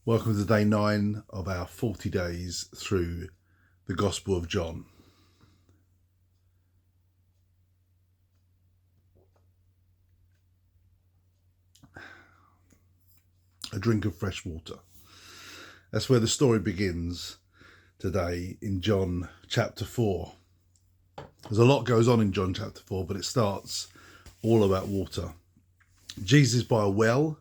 Welcome to day 9 of our 40 days through the Gospel of John. A drink of fresh water. That's where the story begins today in John chapter 4. There's a lot goes on in John chapter 4, but it starts all about water. Jesus is by a well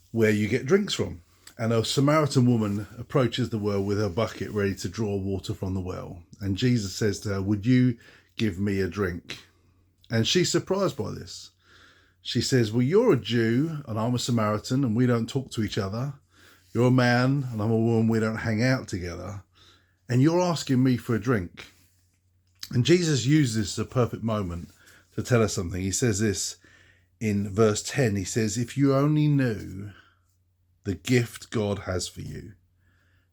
where you get drinks from. And a Samaritan woman approaches the well with her bucket ready to draw water from the well. And Jesus says to her, "Would you give me a drink?" And she's surprised by this. She says, "Well, you're a Jew and I'm a Samaritan and we don't talk to each other. You're a man and I'm a woman, we don't hang out together. And you're asking me for a drink." And Jesus uses this as a perfect moment to tell us something. He says this in verse 10. He says, "If you only knew the gift God has for you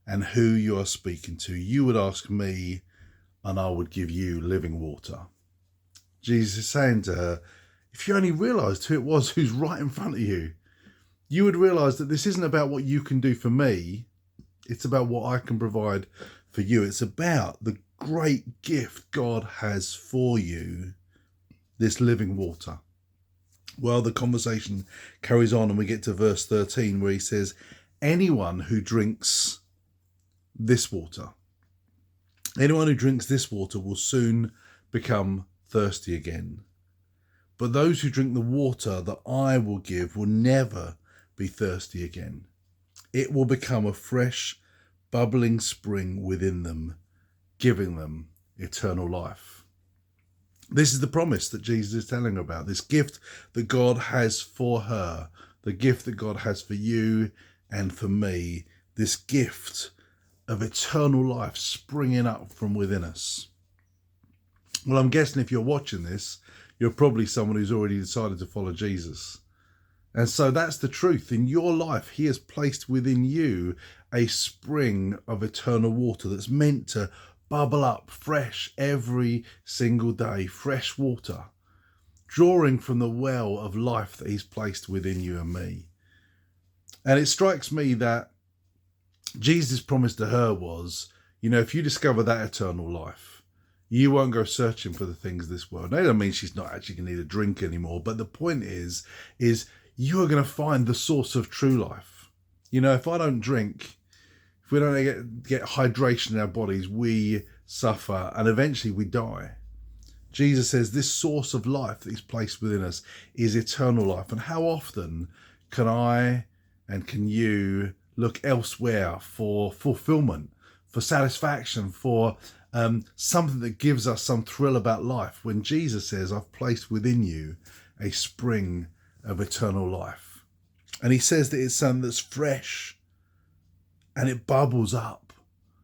and who you are speaking to, you would ask me and I would give you living water." Jesus is saying to her, if you only realised who it was who's right in front of you, you would realise that this isn't about what you can do for me. It's about what I can provide for you. It's about the great gift God has for you, this living water. Well, the conversation carries on and we get to verse 13 where he says, anyone who drinks this water will soon become thirsty again. But those who drink the water that I will give will never be thirsty again. It will become a fresh, bubbling spring within them, giving them eternal life. This is the promise that Jesus is telling her about, this gift that God has for her, the gift that God has for you and for me, this gift of eternal life springing up from within us. Well, I'm guessing if you're watching this, you're probably someone who's already decided to follow Jesus. And so that's the truth. In your life, he has placed within you a spring of eternal water that's meant to bubble up fresh every single day, fresh water, drawing from the well of life that he's placed within you and me. And it strikes me that Jesus' promise to her was, if you discover that eternal life, you won't go searching for the things of this world. That doesn't mean she's not actually going to need a drink anymore. But the point is you are going to find the source of true life. If I don't drink, if we don't get hydration in our bodies, we suffer and eventually we die. Jesus says this source of life that he's placed within us is eternal life. And how often can I and can you look elsewhere for fulfillment, for satisfaction, for something that gives us some thrill about life, when Jesus says, I've placed within you a spring of eternal life. And he says that it's something that's fresh, and it bubbles up.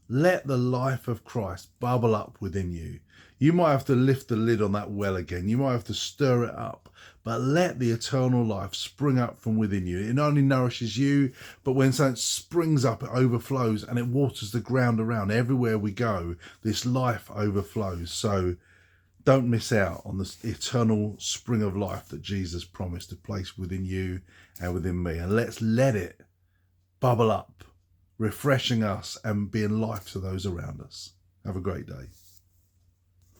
Let the life of Christ bubble up within you. You might have to lift the lid on that well again. You might have to stir it up. But let the eternal life spring up from within you. It not only nourishes you, but when something springs up, it overflows and it waters the ground around. Everywhere we go, this life overflows. So don't miss out on this eternal spring of life that Jesus promised to place within you and within me. And let's let it bubble up, refreshing us and being life to those around us. Have a great day.